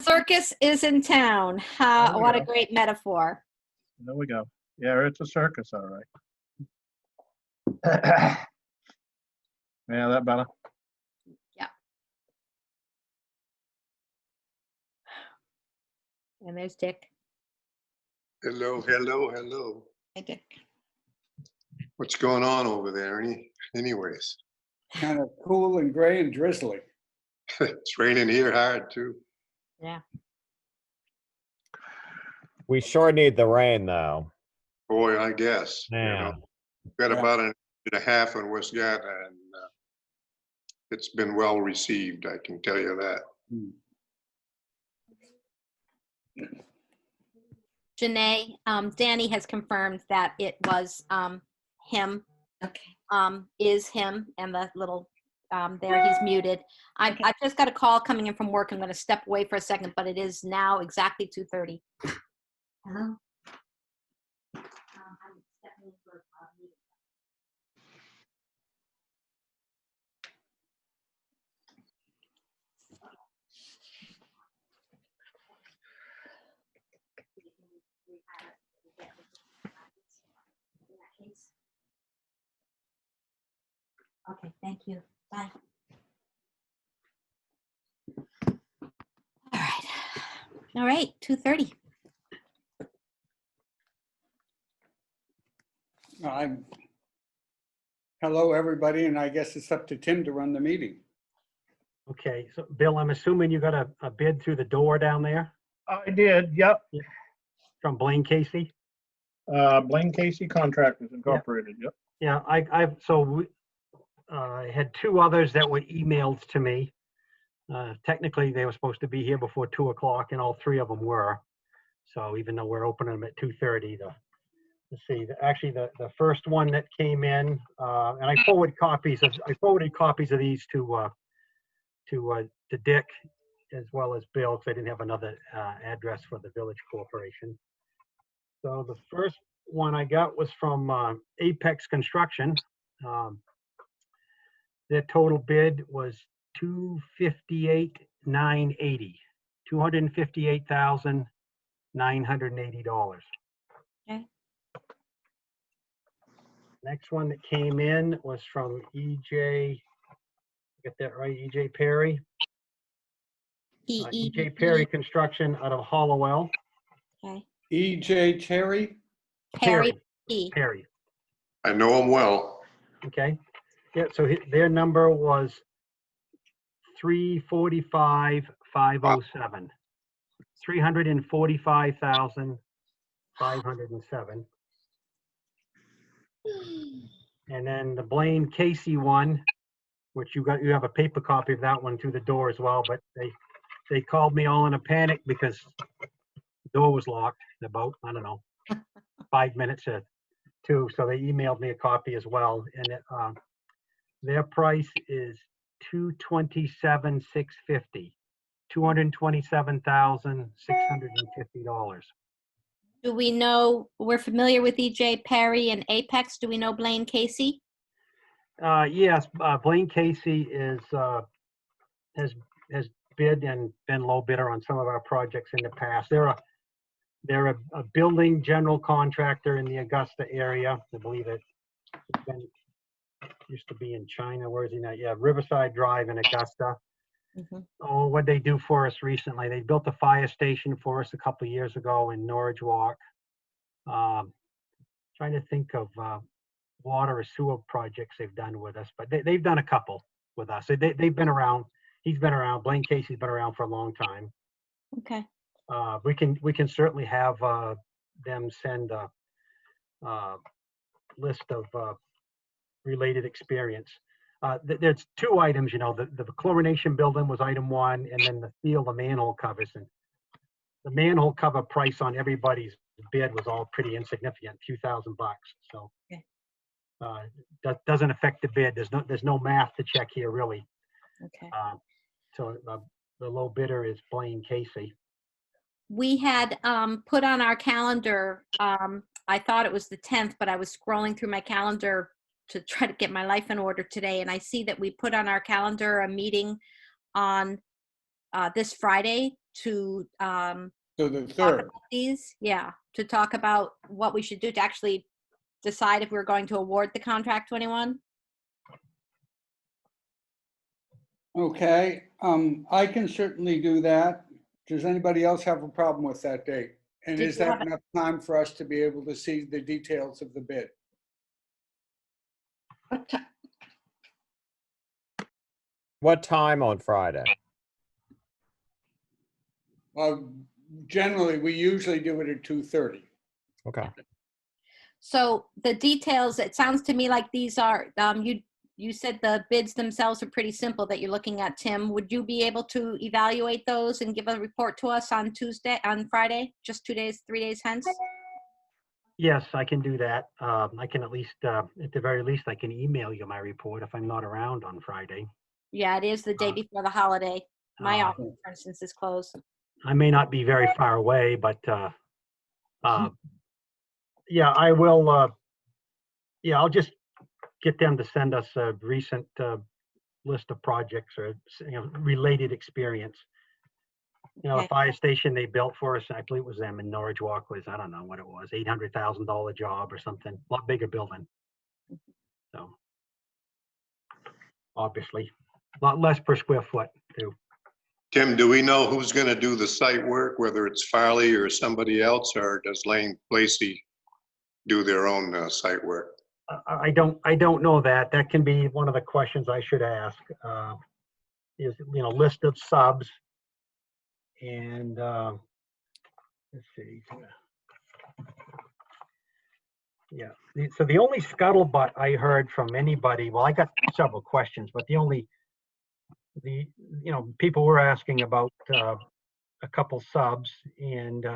Circus is in town. There we What a go. great metaphor. There we go. Yeah, it's a circus, all right. Yeah, that better. And there's Dick. Hello, hello, hello. Hey, Dick. What's going on over there? Anyways, Kind of cool and gray and drizzly. it's raining here hard too. Yeah. We sure need the rain, though. Boy, I guess. Yeah. Got Yeah. about an inch and a half in Wisconsin, and it's been well received. I can tell you that. Janae, Danny has confirmed that it was him. Okay. Is him, and the little there he's muted. I've just got a call coming in from work. I'm going to step away for a second, but it is now exactly 2:30. Hello. I'm stepping in for a meeting. Okay, thank you. Bye. All right, 2:30. Hello, everybody, and I guess it's up to Tim to run the meeting. Okay, so Bill, I'm assuming you got a bid through the door down there I did, yep. from Blaine Casey? Blaine Casey Contractors Incorporated, yep. Yeah, I had two others that were emailed to me. Technically, they were supposed to be here before 2 o'clock, and all three of them were. So even though we're opening them at 2:30, let's see. Actually, the first one that came in, and I forwarded copies of these to Dick as well as Bill, because I didn't have another address for the Village Corporation. So the first one I got was from Apex Construction. Their total bid was $258,980. $258,980. Okay. Next one that came in was from EJ. Get that right, EJ Perry. EJ Perry Construction out of Hollowell. Okay. EJ Terry? Perry. P. Perry. I know him well. Okay. Yeah, so their number was 345,507. 345,507. And then the Blaine Casey one, which you have a paper copy of that one through the door as well, but they called me all in a panic because the door was locked about, I don't know, 5 minutes or two. So they emailed me a copy as well. And their price is $227,650. $227,650. Do we know, we're familiar with EJ Perry and Apex. Do we know Blaine Casey? Yes, Blaine Casey has bid and been low bidder on some of our projects in the past. They're a building general contractor in the Augusta area. I believe it used to be in China. Where is he now? Yeah, Riverside Drive in Augusta. Mm-hmm. Oh, what they do for us recently? They built a fire station for us a couple of years ago in Norwich Walk. Trying to think of water or sewer projects they've done with us, but they've done a couple with us. They've been around. He's been around. Blaine Casey's been around for a long time. Okay. We can certainly have them send a list of related experience. There's two items, the chlorination building was item one, and then the seal, the manhole covers. And the manhole cover price on everybody's bid was all pretty insignificant, a few $1,000. So Okay. That doesn't affect the bid. There's no math to check here really. Okay. So the low bidder is Blaine Casey. We had put on our calendar, I thought it was the 10th, but I was scrolling through my calendar to try to get my life in order today. And I see that we put on our calendar a meeting on this Friday to So the talk third, about these. Yeah, to talk about what we should do to actually decide if we're going to award the contract to anyone. okay, I can certainly do that. Does anybody else have a problem with that date? And Did is you that have a- enough time for us to be able to see the details of the bid? What ti- What time on Friday? Generally, we usually do it at 2:30. Okay. So the details, it sounds to me like these are, you said the bids themselves are pretty simple that you're looking at, Tim. Would you be able to evaluate those and give a report to us on Friday, just 3 days hence? Yes, I can do that. I can at least, at the very least, I can email you my report if I'm not around on Friday. Yeah, it is the day before the holiday. My Uh, office, for instance, is closed. I may not be very far away, but yeah, I will. Yeah, I'll just get them to send us a recent list of projects or related experience. The Okay. fire station they built for us, I believe it was them in Norwich Walk, was, I don't know what it was, $800,000 job or something, a lot bigger building. So obviously, a lot less per square foot too. Tim, do we know who's gonna do the site work, whether it's Farley or somebody else, or does Lane Lacey do their own site work? I don't know that. That can be one of the questions I should ask. Is, list of subs and, let's see. Yeah, so the only scuttlebutt I heard from anybody, well, I got several questions, but people were asking about a couple subs, and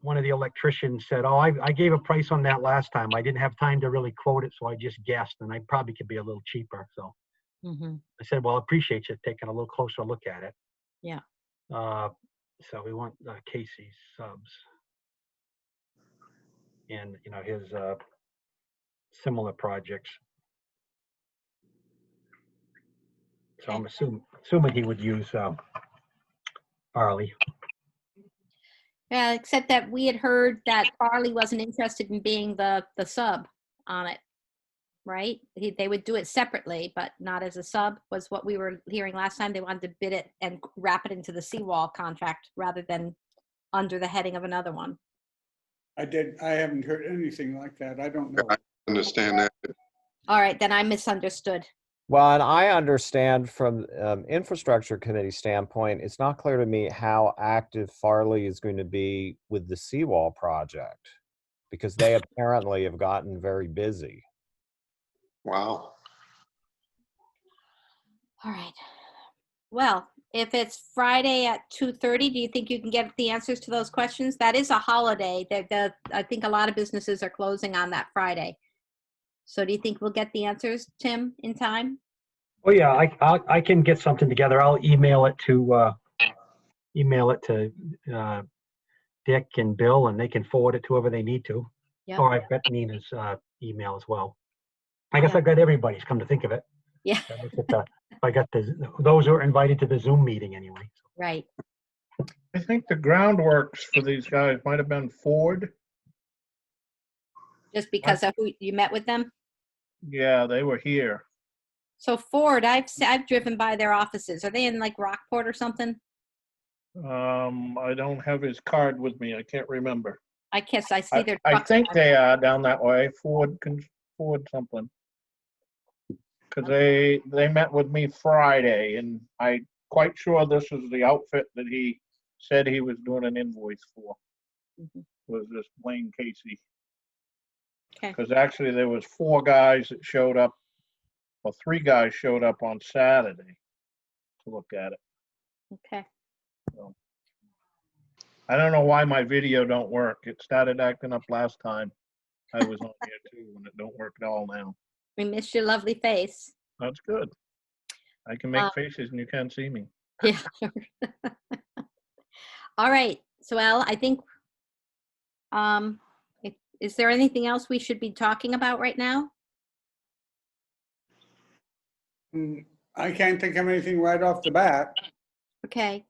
one of the electricians said, oh, I gave a price on that last time. I didn't have time to really quote it, so I just guessed, and I probably could be a little cheaper. So I said, well, I appreciate you taking a little closer look at it. Yeah. So we want Casey's subs. And, his similar projects. So I'm assuming he would use Farley. Yeah, except that we had heard that Farley wasn't interested in being the sub on it, right? They would do it separately, but not as a sub, was what we were hearing last time. They wanted to bid it and wrap it into the seawall contract rather than under the heading of another one. I haven't heard anything like that. I don't know. I understand that. All right, then I misunderstood. Well, and I understand from infrastructure committee standpoint, it's not clear to me how active Farley is going to be with the seawall project, because they apparently have gotten very busy. Wow. All right. Well, if it's Friday at 2:30, do you think you can get the answers to those questions? That is a holiday. I think a lot of businesses are closing on that Friday. So do you think we'll get the answers, Tim, in time? Oh yeah, I can get something together. I'll email it to Dick and Bill, and they can forward it to whoever they need to. Yeah. Or I've got Nina's email as well. I guess Yeah. I've got everybody's, come to think of it. Yeah, I got those who are invited to the Zoom meeting anyway. right. I think the groundworks for these guys might have been Ford. Just because of who you met with them? Yeah, they were here. So Ford, I've driven by their offices. Are they in like Rockport or something? I don't have his card with me. I can't remember. I guess I see their I trucks. think they are down that way. Ford something. Because they met with me Friday, and I'm quite sure this is the outfit that he said he was doing an invoice for. Mhm. Was this Blaine Casey? Okay. Because actually there was 4 guys that showed up, or 3 guys showed up on Saturday to look at it. Okay. So I don't know why my video don't work. It started acting up last time I was on here too, and it don't work at all now. We missed your lovely face. That's good. I can make faces and you can't see me. Yeah. All right. So, Al, I think, is there anything else we should be talking about right now? I can't think of anything right off the bat. Okay.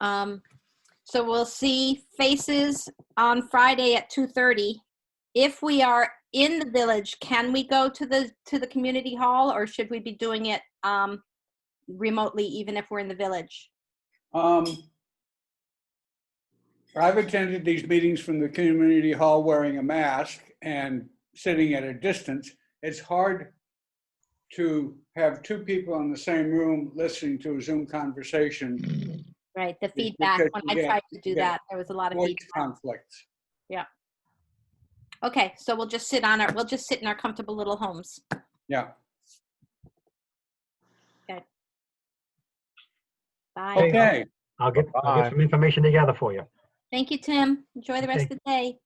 So we'll see faces on Friday at 2:30. If we are in the village, can we go to the community hall, or should we be doing it remotely, even if we're in the village? I've attended these meetings from the community hall wearing a mask and sitting at a distance. It's hard to have two people in the same room listening to a Zoom conversation. Right, the Because feedback, you when I get- tried to you do get that, there was a lot of Voice feedback. conflicts. Okay, so we'll just sit in our comfortable little homes. Yeah. Bye. Okay. I'll get Bye. some information together for you. Thank you, Tim. Enjoy the rest Okay. of the day.